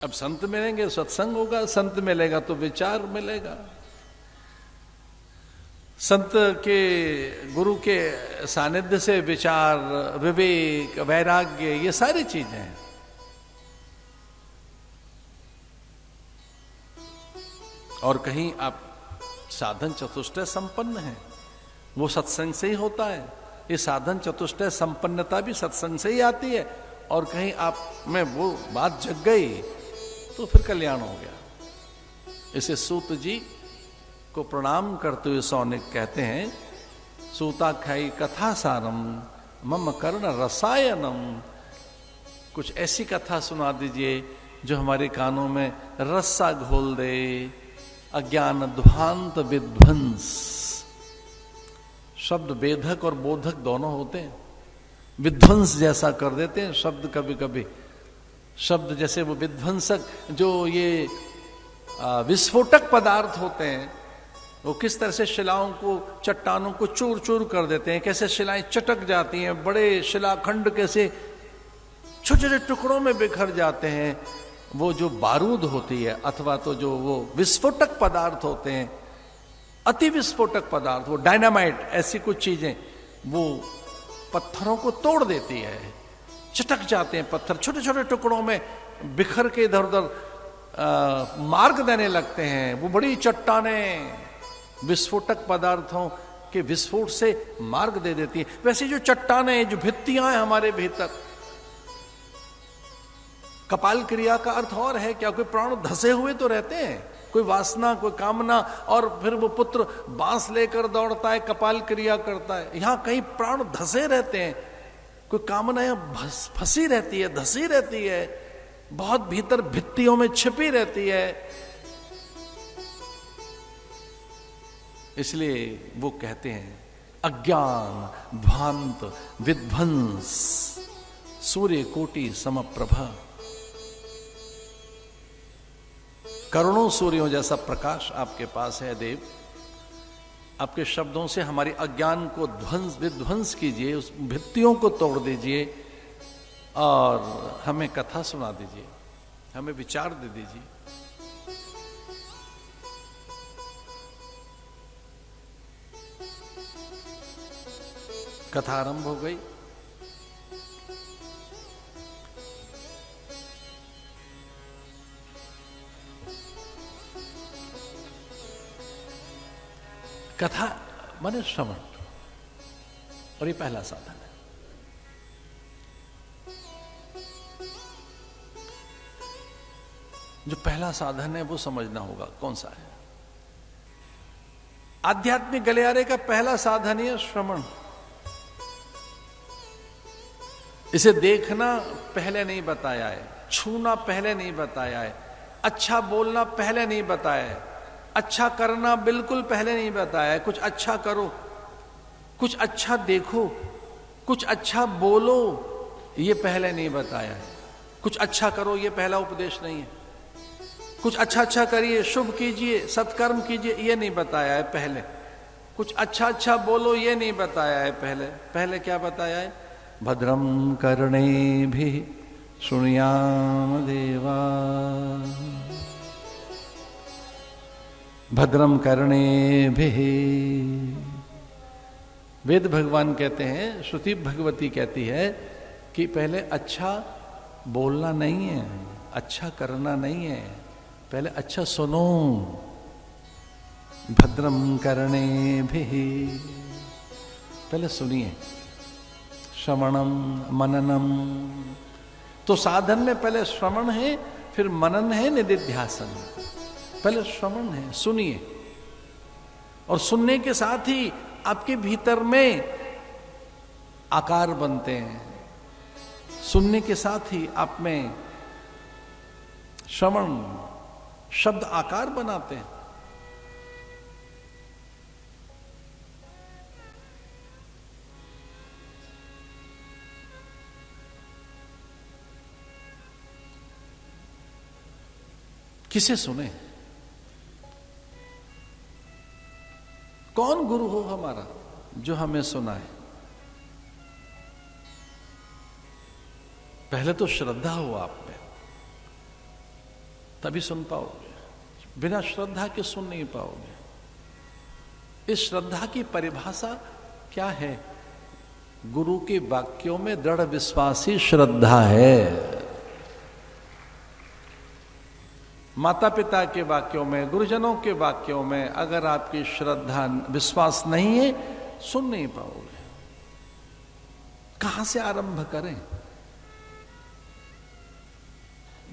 अब संत मिलेंगे, सत्संग होगा, संत मिलेगा तो विचार मिलेगा। संत के गुरु के सानिध्य से विचार, विवेक, वैराग्य, ये सारी चीजें हैं। और कहीं आप साधन चतुष्टय संपन्न हैं, वो सत्संग से ही होता है। ये साधन चतुष्टय संपन्नता भी सत्संग से ही आती है। और कहीं आप में वो बात जग गई तो फिर कल्याण हो गया। इसे सूत जी को प्रणाम करते हुए सौनिक कहते हैं, सूताख्यायी कथा सारम मम कर्ण रसायनम। कुछ ऐसी कथा सुना दीजिए जो हमारे कानों में रस्सा घोल दे, अज्ञान ध्वांत विध्वंस। शब्द वेधक और बोधक दोनों होते हैं। विध्वंस जैसा कर देते हैं शब्द कभी कभी। शब्द जैसे वो विध्वंसक, जो ये विस्फोटक पदार्थ होते हैं, वो किस तरह से शिलाओं को, चट्टानों को चूर चूर कर देते हैं, कैसे शिलाएं चटक जाती हैं, बड़े शिलाखंड कैसे छोटे छोटे टुकड़ों में बिखर जाते हैं। वो जो बारूद होती है अथवा तो जो वो विस्फोटक पदार्थ होते हैं, अति विस्फोटक पदार्थ, वो डायनामाइट, ऐसी कुछ चीजें वो पत्थरों को तोड़ देती है। चटक जाते हैं पत्थर, छोटे छोटे टुकड़ों में बिखर के इधर उधर मार्ग देने लगते हैं। वो बड़ी चट्टानें विस्फोटक पदार्थों के विस्फोट से मार्ग दे देती हैं। वैसे जो चट्टानें, जो भित्तियां हैं हमारे भीतर, कपाल क्रिया का अर्थ और है क्या? कोई प्राण धसे हुए तो रहते हैं, कोई वासना, कोई कामना, और फिर वो पुत्र बांस लेकर दौड़ता है, कपाल क्रिया करता है। यहां कहीं प्राण धसे रहते हैं, कोई कामना फंसी रहती है, धसी रहती है, बहुत भीतर भित्तियों में छिपी रहती है। इसलिए वो कहते हैं अज्ञान ध्वांत विध्वंस सूर्य कोटि समप्रभा। करोड़ों सूर्यों जैसा प्रकाश आपके पास है देव। आपके शब्दों से हमारी अज्ञान को विध्वंस कीजिए, उस भित्तियों को तोड़ दीजिए और हमें कथा सुना दीजिए, हमें विचार दे दीजिए। कथा आरंभ हो गई। कथा माने श्रवण, और ये पहला साधन है। जो पहला साधन है वो समझना होगा कौन सा है। आध्यात्मिक गलियारे का पहला साधन है श्रवण। इसे देखना पहले नहीं बताया है, छूना पहले नहीं बताया है, अच्छा बोलना पहले नहीं बताया है, अच्छा करना बिल्कुल पहले नहीं बताया है। कुछ अच्छा करो, कुछ अच्छा देखो, कुछ अच्छा बोलो, ये पहले नहीं बताया है। कुछ अच्छा करो ये पहला उपदेश नहीं है। कुछ अच्छा अच्छा करिए, शुभ कीजिए, सत्कर्म कीजिए, ये नहीं बताया है पहले। कुछ अच्छा अच्छा बोलो, ये नहीं बताया है पहले। पहले क्या बताया है? भद्रम कर्णेभिः शृणुयाम देवा, भद्रम कर्णेभिः। वेद भगवान कहते हैं, श्रुति भगवती कहती है कि पहले अच्छा बोलना नहीं है, अच्छा करना नहीं है, पहले अच्छा सुनो। भद्रम कर्णेभिः, पहले सुनिए। श्रवणम मननम, तो साधन में पहले श्रवण है, फिर मनन है, निदिध्यासन। पहले श्रवण है, सुनिए। और सुनने के साथ ही आपके भीतर में आकार बनते हैं। सुनने के साथ ही आप में श्रवण शब्द आकार बनाते हैं। किसे सुने? कौन गुरु हो हमारा जो हमें सुनाए? पहले तो श्रद्धा हो आप में, तभी सुन पाओगे, बिना श्रद्धा के सुन नहीं पाओगे। इस श्रद्धा की परिभाषा क्या है? गुरु के वाक्यों में दृढ़ विश्वास ही श्रद्धा है। माता पिता के वाक्यों में, गुरुजनों के वाक्यों में अगर आपकी श्रद्धा विश्वास नहीं है, सुन नहीं पाओगे। कहां से आरंभ करें?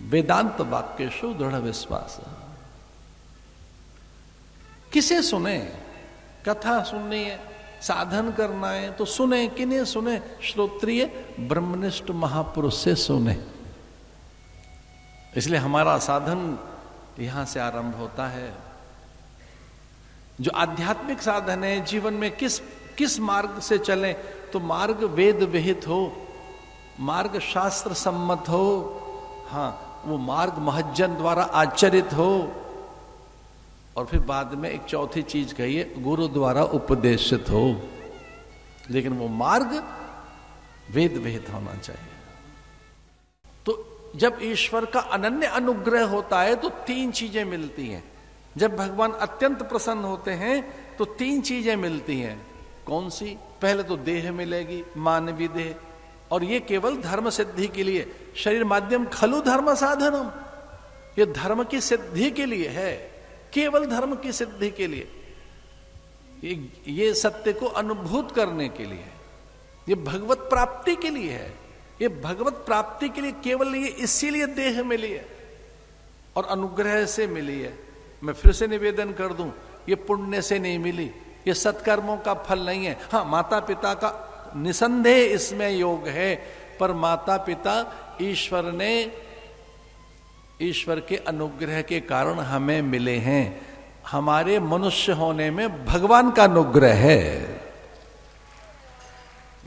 वेदांत वाक्येषु दृढ़ विश्वास। किसे सुने? कथा सुननी है, साधन करना है तो सुने, किन्हें सुने? श्रोत्रिय ब्रह्मनिष्ठ महापुरुष से सुने। इसलिए हमारा साधन यहां से आरंभ होता है। जो आध्यात्मिक साधन है, जीवन में किस मार्ग से चलें, तो मार्ग वेद विहित हो, मार्ग शास्त्र सम्मत हो, हाँ वो मार्ग महज्जन द्वारा आचरित हो, और फिर बाद में एक चौथी चीज कही है, गुरु द्वारा उपदेशित हो। लेकिन वो मार्ग वेद विहित होना चाहिए। तो जब ईश्वर का अनन्य अनुग्रह होता है तो तीन चीजें मिलती हैं। जब भगवान अत्यंत प्रसन्न होते हैं तो तीन चीजें मिलती हैं। कौन सी? पहले तो देह मिलेगी, मानवी देह, और ये केवल धर्म सिद्धि के लिए। शरीर माध्यम खलु धर्म साधनम, ये धर्म की सिद्धि के लिए है, केवल धर्म की सिद्धि के लिए, ये सत्य को अनुभूत करने के लिए, ये भगवत प्राप्ति के लिए है। ये भगवत प्राप्ति के लिए केवल ये इसीलिए देह मिली है और अनुग्रह से मिली है। मैं फिर से निवेदन कर दूं, ये पुण्य से नहीं मिली, ये सत्कर्मों का फल नहीं है। हाँ, माता पिता का निसंदेह इसमें योग है, पर माता पिता ईश्वर के अनुग्रह के कारण हमें मिले हैं। हमारे मनुष्य होने में भगवान का अनुग्रह है।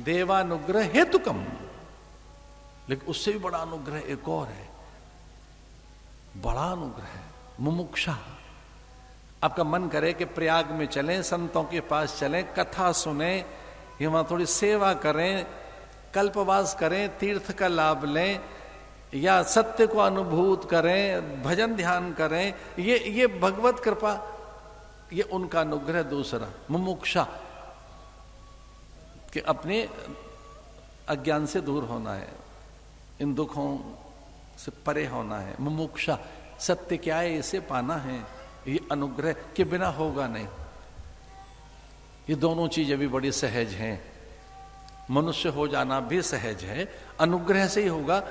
देवानुग्रह हेतुकम, लेकिन उससे भी बड़ा अनुग्रह एक और है, बड़ा अनुग्रह, मुमुक्षा। आपका मन करे कि प्रयाग में चलें, संतों के पास चलें, कथा सुने, वहां थोड़ी सेवा करें, कल्पवास करें, तीर्थ का लाभ लें, या सत्य को अनुभूत करें, भजन ध्यान करें, ये भगवत कृपा, ये उनका अनुग्रह। दूसरा मुमुक्षा, कि अपने अज्ञान से दूर होना है, इन दुखों से परे होना है। मुमुक्षा, सत्य क्या है इसे पाना है, ये अनुग्रह के बिना होगा नहीं। ये दोनों चीजें भी बड़ी सहज हैं। मनुष्य हो जाना भी सहज है, अनुग्रह से ही होगा,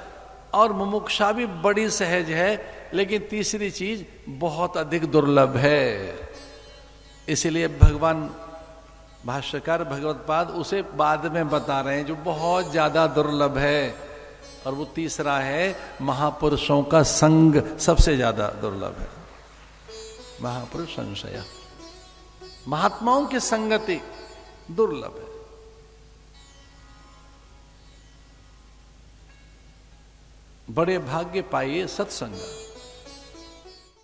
और मुमुक्षा भी बड़ी सहज है। लेकिन तीसरी चीज बहुत अधिक दुर्लभ है। इसलिए भगवान भाष्यकार भगवत्पाद उसे बाद में बता रहे हैं, जो बहुत ज्यादा दुर्लभ है। और वो तीसरा है, महापुरुषों का संग सबसे ज्यादा दुर्लभ है। महापुरुष संशय, महात्माओं की संगति दुर्लभ है। बड़े भाग्य पाइए सत्संग।